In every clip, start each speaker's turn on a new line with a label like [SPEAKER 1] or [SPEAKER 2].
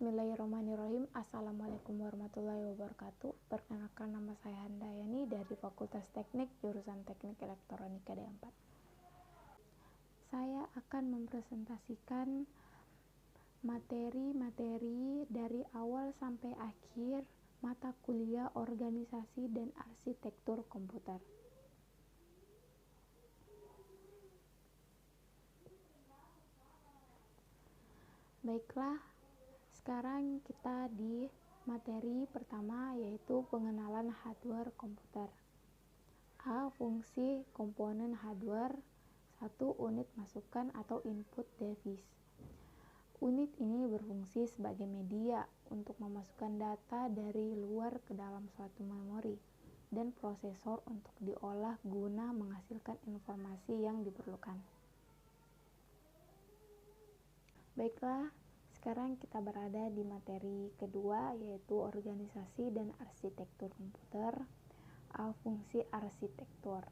[SPEAKER 1] Bismillahirrahmanirrahim. Assalamualaikum warahmatullahi wabarakatuh. Perkenalkan, nama saya Handayani dari Fakultas Teknik jurusan Teknik Elektronika D4. Saya akan mempresentasikan materi-materi dari awal sampai akhir mata kuliah organisasi dan arsitektur komputer. Baiklah, sekarang kita di materi pertama, yaitu pengenalan hardware komputer. A. Fungsi komponen hardware. 1. Unit masukan atau input device. Unit ini berfungsi sebagai media untuk memasukkan data dari luar ke dalam suatu memori dan prosesor untuk diolah guna menghasilkan informasi yang diperlukan. Baiklah, sekarang kita berada di materi kedua, yaitu organisasi dan arsitektur komputer. A. Fungsi arsitektur.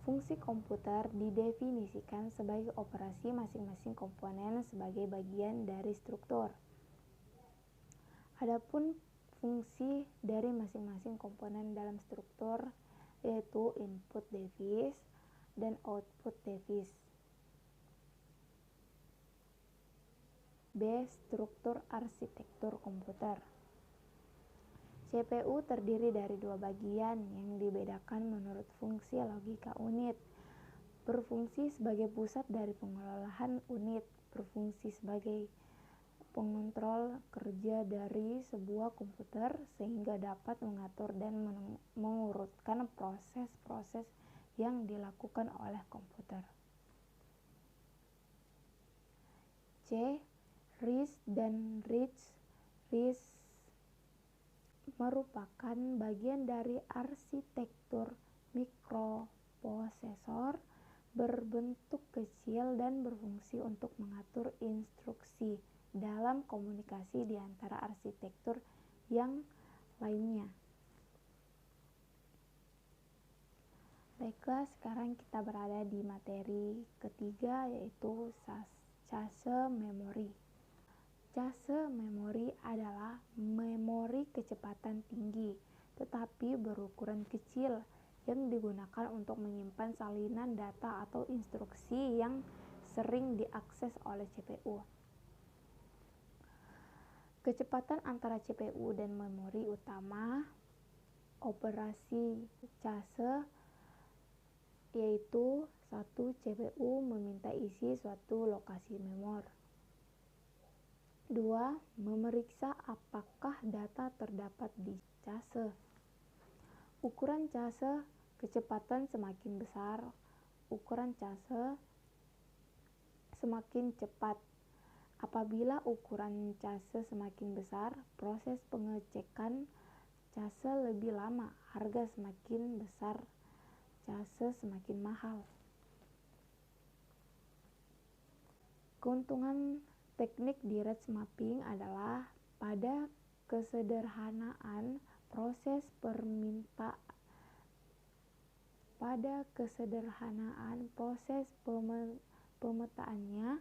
[SPEAKER 1] Fungsi komputer didefinisikan sebagai operasi masing-masing komponen sebagai bagian dari struktur. Adapun fungsi dari masing-masing komponen dalam struktur yaitu input device dan output device. B. Struktur arsitektur komputer. CPU terdiri dari dua bagian yang dibedakan menurut fungsi logika unit. Berfungsi sebagai pusat dari pengelolaan unit, berfungsi sebagai pengontrol kerja dari sebuah komputer sehingga dapat mengatur dan mengurutkan proses-proses yang dilakukan oleh komputer. C. RISC dan RISC merupakan bagian dari arsitektur mikroprosesor berbentuk kecil dan berfungsi untuk mengatur instruksi dalam komunikasi di antara arsitektur yang lainnya. Baiklah, sekarang kita berada di materi ketiga, yaitu cache memori. Cache memori adalah memori kecepatan tinggi tetapi berukuran kecil yang digunakan untuk menyimpan salinan data atau instruksi yang sering diakses oleh CPU. Kecepatan antara CPU dan memori utama operasi cache yaitu 1. CPU meminta isi suatu lokasi memori. 2. Memeriksa apakah data terdapat di cache. Ukuran cache, kecepatan semakin besar, ukuran cache semakin cepat. Apabila ukuran cache semakin besar, proses pengecekan cache lebih lama, harga semakin besar, cache semakin mahal. Keuntungan teknik direct mapping adalah pada kesederhanaan proses pemetaannya.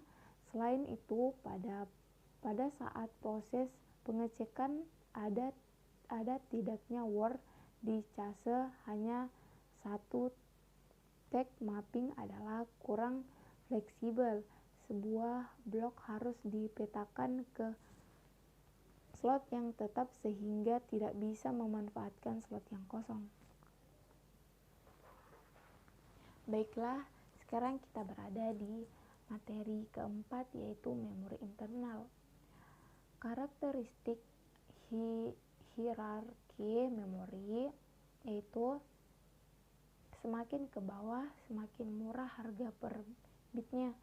[SPEAKER 1] Selain itu, pada saat proses pengecekan ada tidaknya word di cache hanya satu. Tag mapping adalah kurang fleksibel. Sebuah blok harus dipetakan ke slot yang tetap sehingga tidak bisa memanfaatkan slot yang kosong. Baiklah, sekarang kita berada di materi keempat, yaitu memori internal. Karakteristik hierarki memori yaitu semakin ke bawah semakin murah harga per bitnya.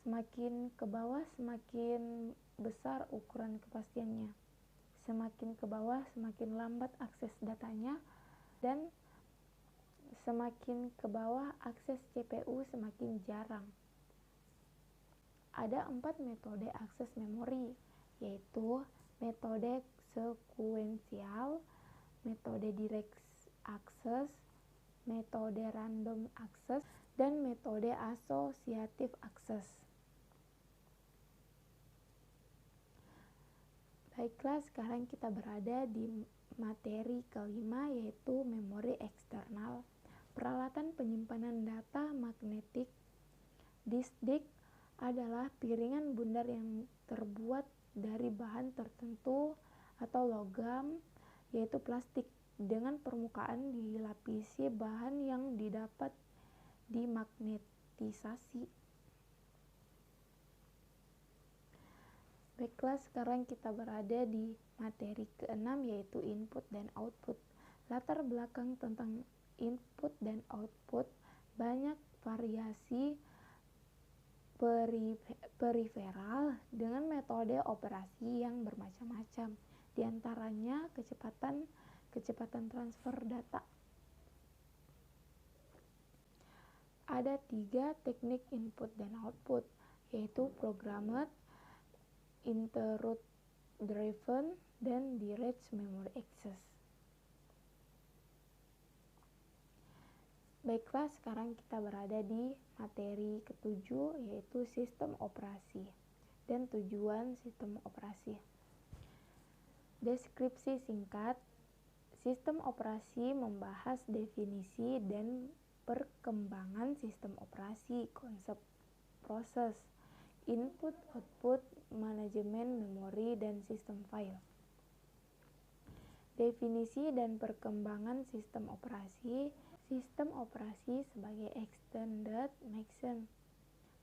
[SPEAKER 1] Semakin ke bawah semakin besar ukuran kepastiannya. Semakin ke bawah semakin lambat akses datanya, dan semakin ke bawah akses CPU semakin jarang. Ada 4 metode akses memori, yaitu metode sekuensial, metode direct access, metode random access, dan metode associative access. Baiklah, sekarang kita berada di materi kelima, yaitu memori eksternal. Peralatan penyimpanan data magnetik. Disk adalah piringan bundar yang terbuat dari bahan tertentu atau logam, yaitu plastik, dengan permukaan dilapisi bahan yang didapat dimagnetisasi. Baiklah, sekarang kita berada di materi keenam, yaitu input dan output. Latar belakang tentang input dan output. Banyak variasi periferal dengan metode operasi yang bermacam-macam, di antaranya kecepatan transfer data. Ada 3 teknik input dan output, yaitu programmed, interrupt-driven, dan direct memory access. Baiklah, sekarang kita berada di materi ketujuh, yaitu sistem operasi dan tujuan sistem operasi. Deskripsi singkat. Sistem operasi membahas definisi dan perkembangan sistem operasi, konsep, proses, input, output, manajemen memori, dan sistem file. Definisi dan perkembangan sistem operasi. Sistem operasi sebagai extended machine.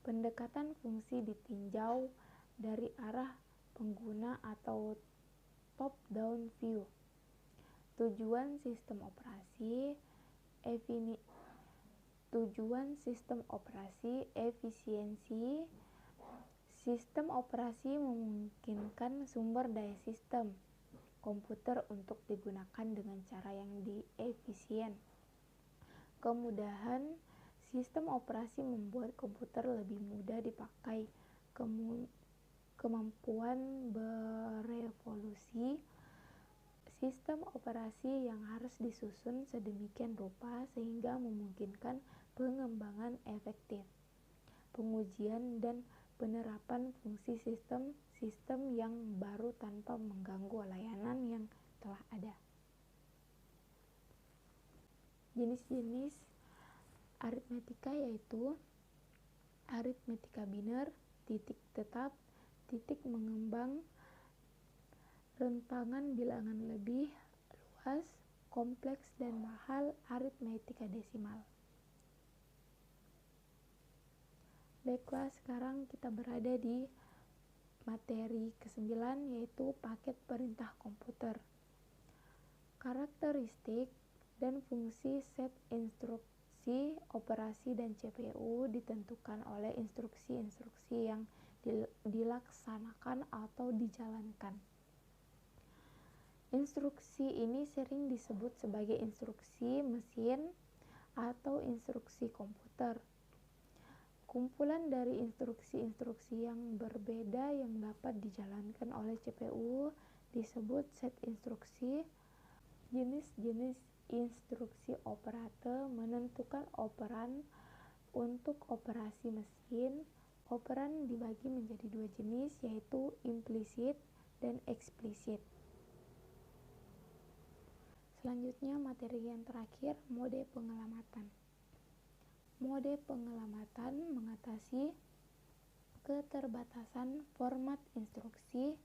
[SPEAKER 1] Pendekatan fungsi ditinjau dari arah pengguna atau top-down view. Tujuan sistem operasi. Tujuan sistem operasi efisiensi. Sistem operasi memungkinkan sumber daya sistem komputer untuk digunakan dengan cara yang efisien. Kemudahan. Sistem operasi membuat komputer lebih mudah dipakai. Kemampuan berevolusi. Sistem operasi yang harus disusun sedemikian rupa sehingga memungkinkan pengembangan efektif, pengujian dan penerapan fungsi sistem yang baru tanpa mengganggu layanan yang telah ada. Jenis-jenis aritmetika yaitu aritmetika biner, titik tetap, titik mengembang, rentangan bilangan lebih luas, kompleks dan mahal, aritmetika desimal. Baiklah, sekarang kita berada di materi ke-9, yaitu paket perintah komputer. Karakteristik dan fungsi set instruksi operasi dan CPU ditentukan oleh instruksi-instruksi yang dilaksanakan atau dijalankan. Instruksi ini sering disebut sebagai instruksi mesin atau instruksi komputer. Kumpulan dari instruksi-instruksi yang berbeda yang dapat dijalankan oleh CPU disebut set instruksi. Jenis-jenis instruksi operator menentukan operan. Untuk operasi mesin, operan dibagi menjadi 2 jenis, yaitu implisit dan eksplisit. Selanjutnya, materi yang terakhir, mode pengelamatan. Mode pengelamatan mengatasi keterbatasan format instruksi,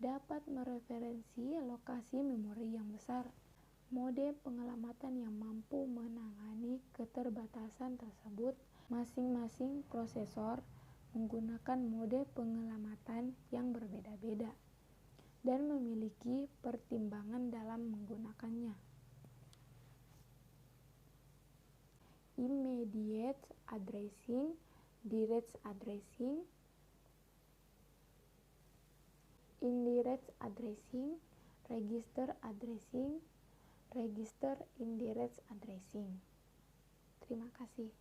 [SPEAKER 1] dapat mereferensi lokasi memori yang besar. Mode pengelamatan yang mampu menangani keterbatasan tersebut. Masing-masing prosesor menggunakan mode pengelamatan yang berbeda-beda dan memiliki pertimbangan dalam menggunakannya. Immediate addressing, direct addressing, indirect addressing, register addressing, register indirect addressing. Terima kasih.